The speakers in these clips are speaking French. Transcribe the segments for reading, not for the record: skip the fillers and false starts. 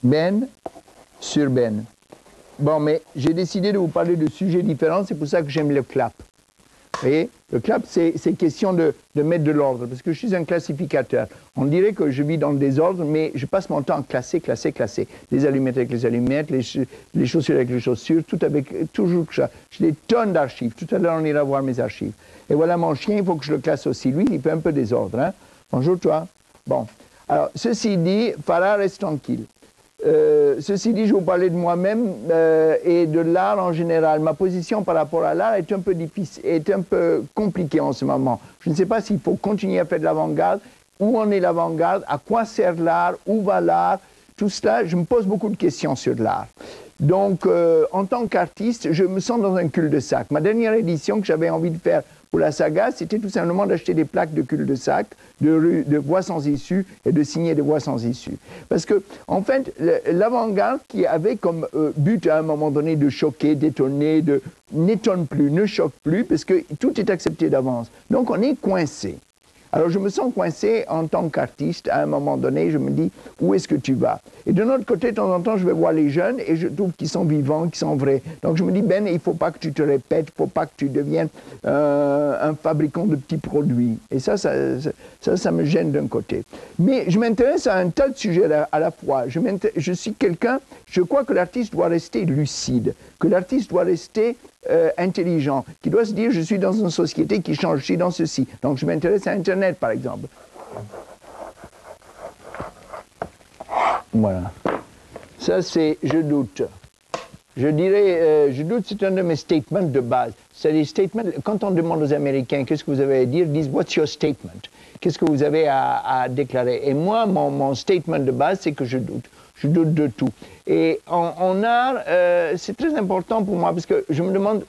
Ben sur Ben. Bon, mais j'ai décidé de vous parler de sujets différents, c'est pour ça que j'aime le clap. Vous voyez, le clap, c'est question de mettre de l'ordre, parce que je suis un classificateur. On dirait que je vis dans le désordre, mais je passe mon temps à classer. Les allumettes avec les allumettes, les chaussures avec les chaussures, tout avec toujours ça. J'ai des tonnes d'archives. Tout à l'heure, on ira voir mes archives. Et voilà mon chien, il faut que je le classe aussi. Lui, il fait un peu désordre. Hein? Bonjour, toi. Bon. Alors, ceci dit, Farah, reste tranquille. Ceci dit, je vais vous parler de moi-même et de l'art en général. Ma position par rapport à l'art est un peu difficile, est un peu compliquée en ce moment. Je ne sais pas s'il faut continuer à faire de l'avant-garde, où en est l'avant-garde, à quoi sert l'art, où va l'art, tout cela, je me pose beaucoup de questions sur l'art. Donc, en tant qu'artiste, je me sens dans un cul-de-sac. Ma dernière édition que j'avais envie de faire pour la saga, c'était tout simplement d'acheter des plaques de cul-de-sac, de voix sans issue et de signer des voix sans issue. Parce que, en fait, l'avant-garde qui avait comme but à un moment donné de choquer, d'étonner, n'étonne plus, ne choque plus, parce que tout est accepté d'avance. Donc, on est coincé. Alors, je me sens coincé en tant qu'artiste. À un moment donné, je me dis, où est-ce que tu vas? Et de notre côté, de temps en temps, je vais voir les jeunes et je trouve qu'ils sont vivants, qu'ils sont vrais. Donc, je me dis, Ben, il ne faut pas que tu te répètes, il ne faut pas que tu deviennes un fabricant de petits produits. Et ça me gêne d'un côté. Mais je m'intéresse à un tas de sujets à la fois. Je suis quelqu'un, je crois que l'artiste doit rester lucide, que l'artiste doit rester intelligent, qui doit se dire, je suis dans une société qui change, je suis dans ceci. Donc, je m'intéresse à Internet, par exemple. Voilà. Ça, c'est « je doute ». Je dirais, je doute, c'est un de mes statements de base. C'est des statements, quand on demande aux Américains qu'est-ce que vous avez à dire, ils disent « What's your statement ?» Qu'est-ce que vous avez à déclarer? Et moi, mon statement de base, c'est que je doute. Je doute de tout. Et en art, c'est très important pour moi, parce que je me demande...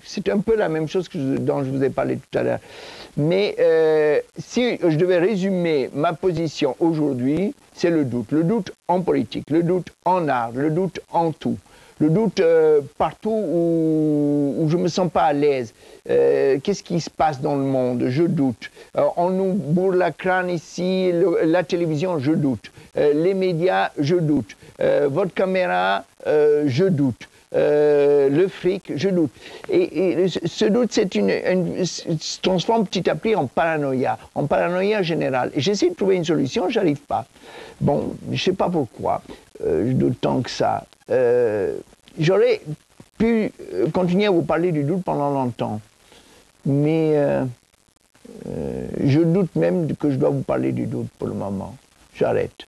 c'est un peu la même chose dont je vous ai parlé tout à l'heure. Mais si je devais résumer ma position aujourd'hui, c'est le doute. Le doute en politique, le doute en art, le doute en tout. Le doute partout où je ne me sens pas à l'aise. Qu'est-ce qui se passe dans le monde? Je doute. On nous bourre la crâne ici, la télévision, je doute. Les médias, je doute. Votre caméra, je doute. Le fric, je doute. Et ce doute, se transforme petit à petit en paranoïa générale. Et j'essaie de trouver une solution, je n'arrive pas. Bon, je ne sais pas pourquoi, je doute tant que ça. J'aurais pu continuer à vous parler du doute pendant longtemps, mais je doute même que je dois vous parler du doute pour le moment. J'arrête.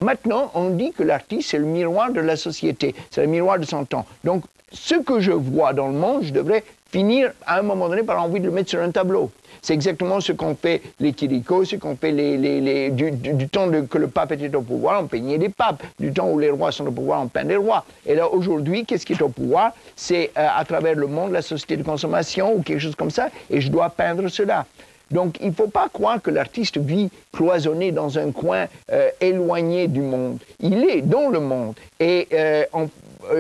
Maintenant, on dit que l'artiste, c'est le miroir de la société, c'est le miroir de son temps. Donc, ce que je vois dans le monde, je devrais finir à un moment donné par envie de le mettre sur un tableau. C'est exactement ce qu'ont fait les Chiricos, ce qu'ont fait du temps que le pape était au pouvoir, on peignait des papes. Du temps où les rois sont au pouvoir, on peint des rois. Et là, aujourd'hui, qu'est-ce qui est au pouvoir? C'est à travers le monde, la société de consommation ou quelque chose comme ça, et je dois peindre cela. Donc, il ne faut pas croire que l'artiste vit cloisonné dans un coin éloigné du monde. Il est dans le monde. Et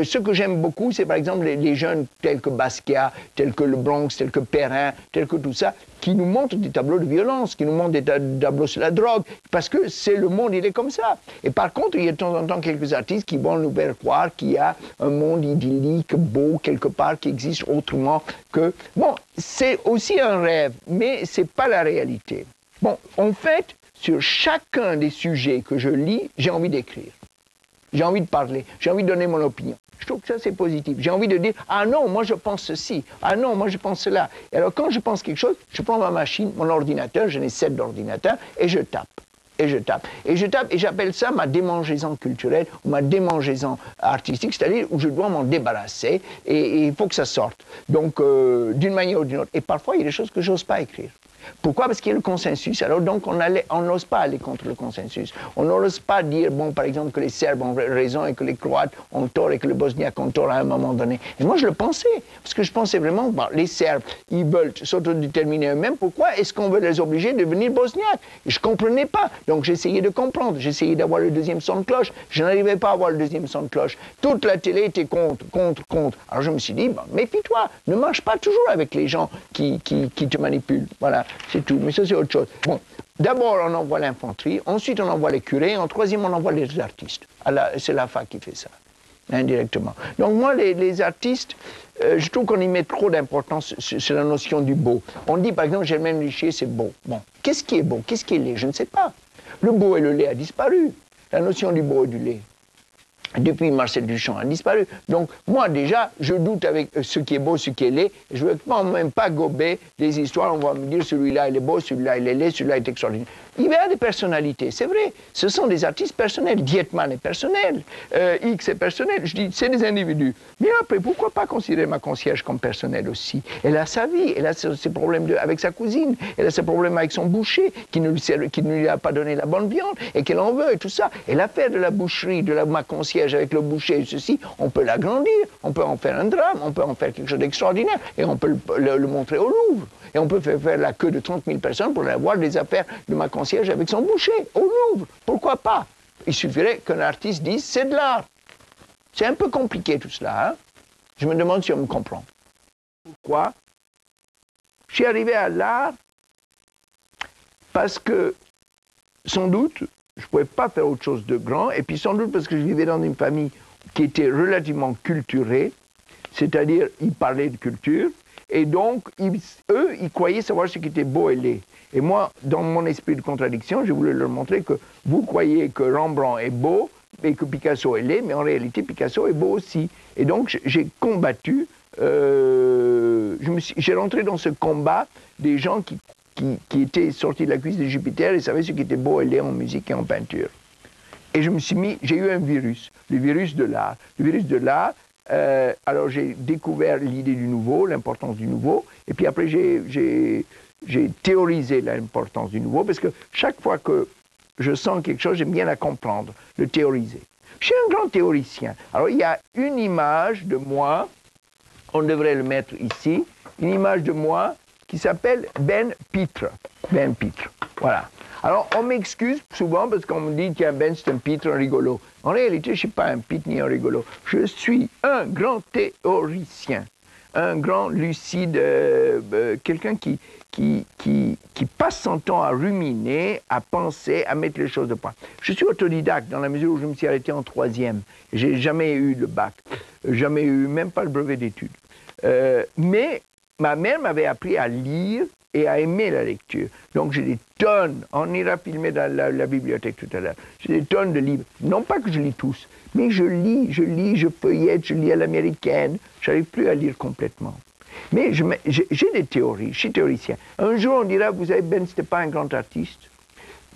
ce que j'aime beaucoup, c'est par exemple les jeunes tels que Basquiat, tels que le Bronx, tels que Perrin, tels que tout ça, qui nous montrent des tableaux de violence, qui nous montrent des tableaux sur la drogue, parce que c'est le monde, il est comme ça. Et par contre, il y a de temps en temps quelques artistes qui vont nous faire croire qu'il y a un monde idyllique, beau, quelque part, qui existe autrement que... Bon, c'est aussi un rêve, mais c'est pas la réalité. Bon, en fait, sur chacun des sujets que je lis, j'ai envie d'écrire. J'ai envie de parler, j'ai envie de donner mon opinion. Je trouve que ça, c'est positif. J'ai envie de dire, ah non, moi je pense ceci, ah non, moi je pense cela. Et alors quand je pense quelque chose, je prends ma machine, mon ordinateur, j'en ai 7 d'ordinateurs, et je tape. Et je tape. Et je tape, et j'appelle ça ma démangeaison culturelle ou ma démangeaison artistique, c'est-à-dire où je dois m'en débarrasser, et il faut que ça sorte. Donc, d'une manière ou d'une autre. Et parfois, il y a des choses que je n'ose pas écrire. Pourquoi? Parce qu'il y a le consensus. Alors donc, on n'ose pas aller contre le consensus. On n'ose pas dire, bon, par exemple, que les Serbes ont raison et que les Croates ont tort et que les Bosniaques ont tort à un moment donné. Et moi, je le pensais. Parce que je pensais vraiment, bon, les Serbes, ils veulent s'autodéterminer eux-mêmes. Pourquoi est-ce qu'on veut les obliger de devenir bosniaques? Je ne comprenais pas. Donc, j'essayais de comprendre. J'essayais d'avoir le deuxième son de cloche. Je n'arrivais pas à avoir le deuxième son de cloche. Toute la télé était contre. Alors, je me suis dit, bon, méfie-toi. Ne marche pas toujours avec les gens qui te manipulent. Voilà. C'est tout, mais ça c'est autre chose. Bon, d'abord on envoie l'infanterie, ensuite on envoie les curés, en troisième on envoie les artistes. C'est la fac qui fait ça, indirectement. Donc moi, les artistes, je trouve qu'on y met trop d'importance sur la notion du beau. On dit par exemple Germaine Richier c'est beau. Bon, qu'est-ce qui est beau? Qu'est-ce qui est laid? Je ne sais pas. Le beau et le laid a disparu. La notion du beau et du laid, depuis Marcel Duchamp, a disparu. Donc, moi, déjà, je doute avec ce qui est beau, ce qui est laid. Je ne veux même pas gober des histoires. On va me dire, celui-là, il est beau, celui-là, il est laid, celui-là est extraordinaire. Il y a des personnalités, c'est vrai. Ce sont des artistes personnels. Dietman est personnel. X est personnel. Je dis, c'est des individus. Mais après, pourquoi pas considérer ma concierge comme personnelle aussi? Elle a sa vie, elle a ses problèmes avec sa cousine, elle a ses problèmes avec son boucher, qui ne lui a pas donné la bonne viande, et qu'elle en veut, et tout ça. Et l'affaire de la boucherie, ma concierge avec le boucher, et ceci, on peut l'agrandir, on peut en faire un drame, on peut en faire quelque chose d'extraordinaire, et on peut le montrer au Louvre. Et on peut faire la queue de 30 000 personnes pour aller voir les affaires de ma concierge avec son boucher, au Louvre. Pourquoi pas? Il suffirait qu'un artiste dise, c'est de l'art. C'est un peu compliqué tout cela, hein? Je me demande si on me comprend. Pourquoi? Je suis arrivé à l'art parce que, sans doute, je ne pouvais pas faire autre chose de grand, et puis sans doute parce que je vivais dans une famille qui était relativement culturée, c'est-à-dire, ils parlaient de culture, et donc, eux, ils croyaient savoir ce qui était beau et laid. Et moi, dans mon esprit de contradiction, je voulais leur montrer que vous croyez que Rembrandt est beau et que Picasso est laid, mais en réalité, Picasso est beau aussi. Et donc, j'ai combattu, j'ai rentré dans ce combat des gens qui étaient sortis de la cuisse de Jupiter et savaient ce qui était beau et laid en musique et en peinture. Et je me suis mis, j'ai eu un virus, le virus de l'art. Le virus de l'art, alors j'ai découvert l'idée du nouveau, l'importance du nouveau, et puis après j'ai théorisé l'importance du nouveau, parce que chaque fois que je sens quelque chose, j'aime bien la comprendre, le théoriser. Je suis un grand théoricien. Alors il y a une image de moi, on devrait le mettre ici, une image de moi qui s'appelle Ben Pitre. Ben Pitre, voilà. Alors, on m'excuse souvent parce qu'on me dit qu'un Ben, c'est un pitre, un rigolo. En réalité, je ne suis pas un pitre ni un rigolo. Je suis un grand théoricien, un grand lucide, quelqu'un qui passe son temps à ruminer, à penser, à mettre les choses de point. Je suis autodidacte dans la mesure où je me suis arrêté en 3e. Je n'ai jamais eu le bac, jamais eu, même pas le brevet d'études. Mais ma mère m'avait appris à lire et à aimer la lecture. Donc j'ai des tonnes, on ira filmer dans la bibliothèque tout à l'heure, j'ai des tonnes de livres. Non pas que je lis tous, mais je lis, je feuillette, je lis à l'américaine, j'arrive plus à lire complètement. Mais j'ai des théories, je suis théoricien. Un jour on dira, vous savez, Ben, c'était pas un grand artiste,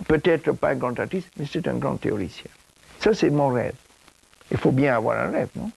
peut-être pas un grand artiste, mais c'est un grand théoricien. Ça c'est mon rêve. Il faut bien avoir un rêve, non?